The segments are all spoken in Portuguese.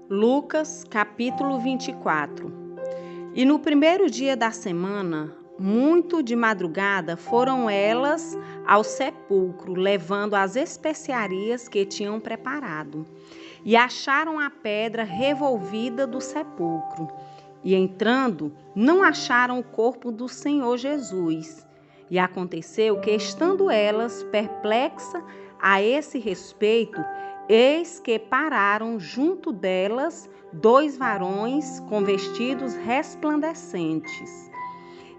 Lucas, capítulo 24. E no primeiro dia da semana, muito de madrugada, foram elas ao sepulcro, levando as especiarias que tinham preparado. E acharam a pedra revolvida do sepulcro. E entrando, não acharam o corpo do Senhor Jesus. E aconteceu que, estando elas perplexas a esse respeito, eis que pararam junto delas 2 varões com vestidos resplandecentes.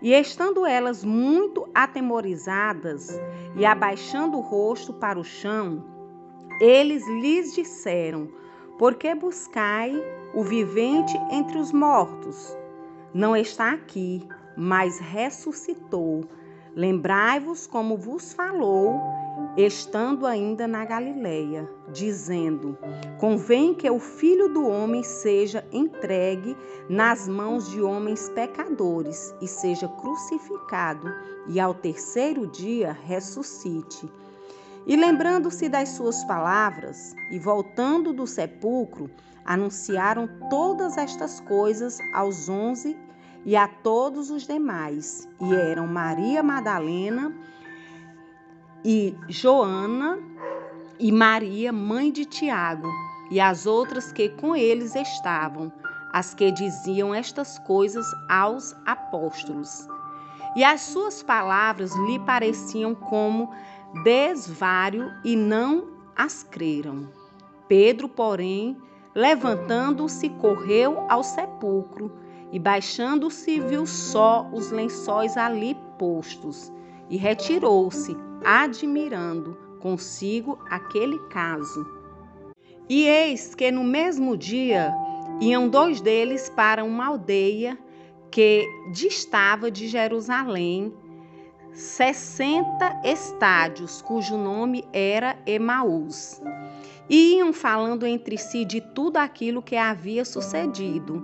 E estando elas muito atemorizadas e abaixando o rosto para o chão, eles lhes disseram: por que buscai o vivente entre os mortos? Não está aqui, mas ressuscitou. Lembrai-vos como vos falou, estando ainda na Galileia, dizendo: convém que o Filho do Homem seja entregue nas mãos de homens pecadores e seja crucificado, e ao terceiro dia ressuscite. E lembrando-se das suas palavras, e voltando do sepulcro, anunciaram todas estas coisas aos 11 e a todos os demais. E eram Maria Madalena e Joana e Maria, mãe de Tiago, e as outras que com eles estavam, as que diziam estas coisas aos apóstolos. E as suas palavras lhe pareciam como desvário e não as creram. Pedro, porém, levantando-se, correu ao sepulcro e, baixando-se, viu só os lençóis ali postos e retirou-se, admirando consigo aquele caso. E eis que no mesmo dia iam 2 deles para uma aldeia que distava de Jerusalém 60 estádios, cujo nome era Emaús. E iam falando entre si de tudo aquilo que havia sucedido.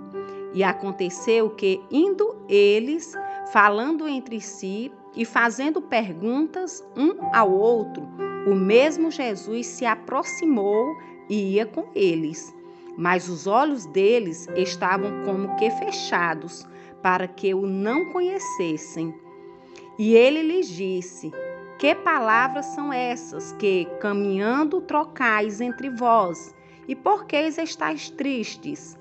E aconteceu que, indo eles, falando entre si e fazendo perguntas um ao outro, o mesmo Jesus se aproximou e ia com eles. Mas os olhos deles estavam como que fechados, para que o não conhecessem. E ele lhes disse: que palavras são essas que, caminhando, trocais entre vós? E por que estáis tristes?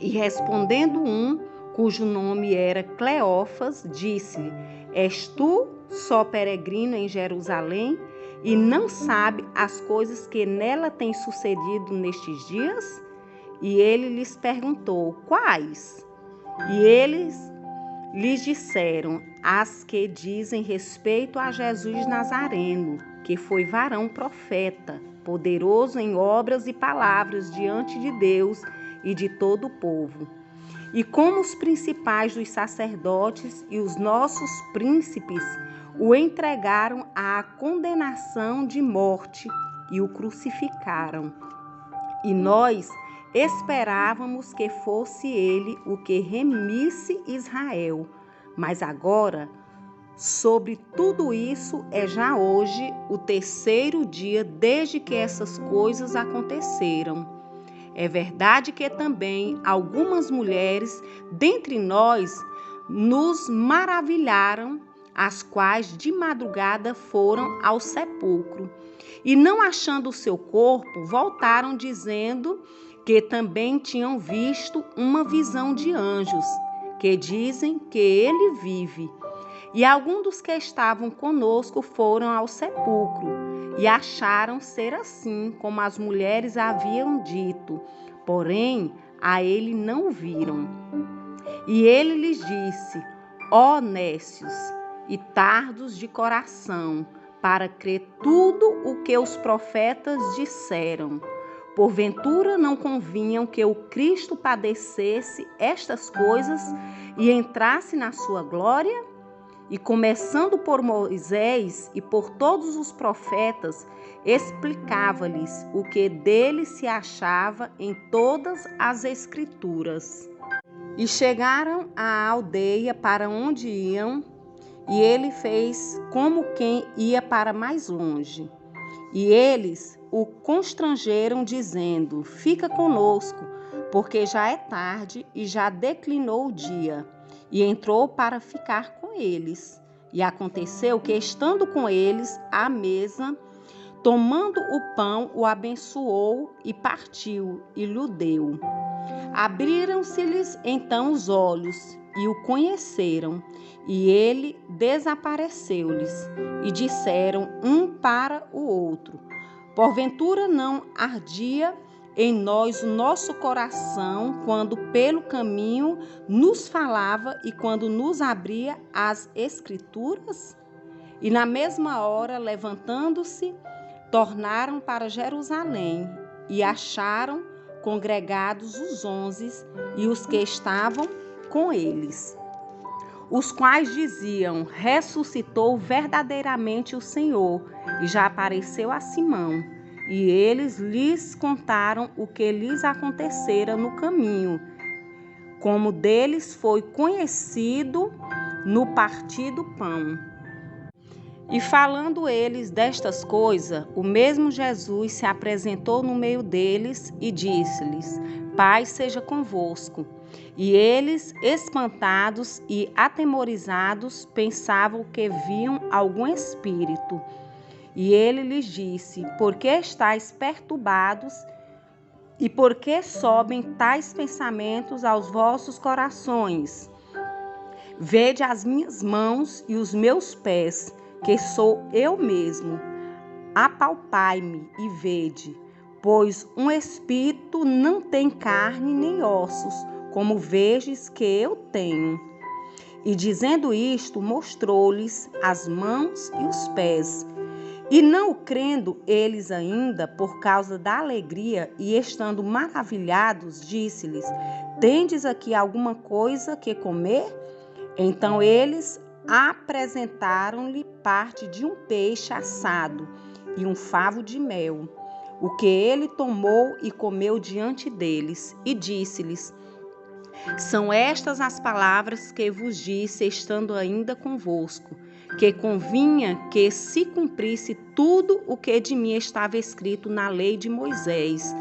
E respondendo um, cujo nome era Cleófas, disse-lhe: és tu só peregrino em Jerusalém e não sabe as coisas que nela têm sucedido nestes dias? E ele lhes perguntou: quais? E eles lhes disseram: as que dizem respeito a Jesus Nazareno, que foi varão profeta, poderoso em obras e palavras diante de Deus e de todo o povo. E como os principais dos sacerdotes e os nossos príncipes o entregaram à condenação de morte e o crucificaram. E nós esperávamos que fosse ele o que remisse Israel. Mas agora, sobre tudo isso, é já hoje o 3º dia desde que essas coisas aconteceram. É verdade que também algumas mulheres dentre nós nos maravilharam, as quais de madrugada foram ao sepulcro. E não achando o seu corpo, voltaram dizendo que também tinham visto uma visão de anjos, que dizem que ele vive. E alguns dos que estavam conosco foram ao sepulcro e acharam ser assim como as mulheres haviam dito, porém a ele não viram. E ele lhes disse: ó nécios e tardos de coração, para crer tudo o que os profetas disseram. Porventura não convinham que o Cristo padecesse estas coisas e entrasse na sua glória? E começando por Moisés e por todos os profetas, explicava-lhes o que dele se achava em todas as Escrituras. E chegaram à aldeia para onde iam, e ele fez como quem ia para mais longe. E eles o constrangeram, dizendo: fica conosco, porque já é tarde e já declinou o dia. E entrou para ficar com eles. E aconteceu que, estando com eles à mesa, tomando o pão, o abençoou e partiu e lhe deu. Abriram-se-lhes então os olhos e o conheceram, e ele desapareceu-lhes, e disseram um para o outro: porventura não ardia em nós o nosso coração quando pelo caminho nos falava e quando nos abria as Escrituras? E na mesma hora, levantando-se, tornaram para Jerusalém e acharam congregados os 11 e os que estavam com eles, os quais diziam: ressuscitou verdadeiramente o Senhor e já apareceu a Simão. E eles lhes contaram o que lhes acontecera no caminho, como deles foi conhecido no partir do pão. E falando eles destas coisas, o mesmo Jesus se apresentou no meio deles e disse-lhes: paz seja convosco. E eles, espantados e atemorizados, pensavam que viam algum espírito. E ele lhes disse: por que estáis perturbados? E por que sobem tais pensamentos aos vossos corações? Vede as minhas mãos e os meus pés, que sou eu mesmo. Apalpai-me e vede, pois um espírito não tem carne nem ossos, como vedes que eu tenho. E dizendo isto, mostrou-lhes as mãos e os pés. E não crendo eles ainda, por causa da alegria, e estando maravilhados, disse-lhes: tendes aqui alguma coisa que comer? Então eles apresentaram-lhe parte de um peixe assado e um favo de mel, o que ele tomou e comeu diante deles, e disse-lhes: são estas as palavras que vos disse, estando ainda convosco, que convinha que se cumprisse tudo o que de mim estava escrito na lei de Moisés,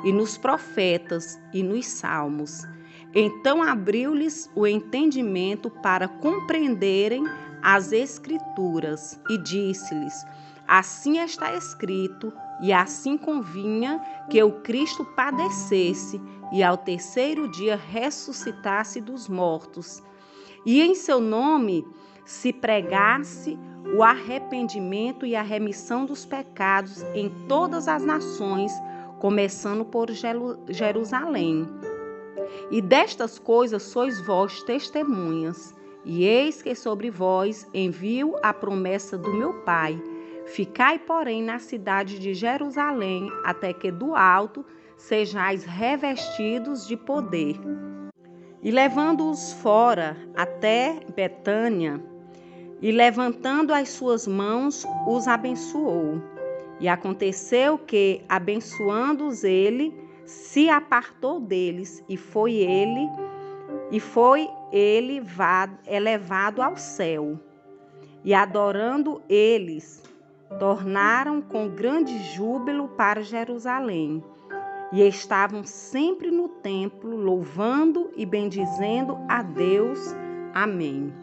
e nos profetas, e nos salmos. Então abriu-lhes o entendimento para compreenderem as Escrituras, e disse-lhes: assim está escrito, e assim convinha que o Cristo padecesse e ao terceiro dia ressuscitasse dos mortos, e em seu nome se pregasse o arrependimento e a remissão dos pecados em todas as nações, começando por Jerusalém. E destas coisas sois vós testemunhas. E eis que sobre vós envio a promessa do meu Pai. Ficai, porém, na cidade de Jerusalém, até que do alto sejais revestidos de poder. E levando-os fora até Betânia, e levantando as suas mãos, os abençoou. E aconteceu que, abençoando-os ele, se apartou deles, e foi ele elevado ao céu. E adorando eles, tornaram com grande júbilo para Jerusalém. E estavam sempre no templo, louvando e bendizendo a Deus. Amém.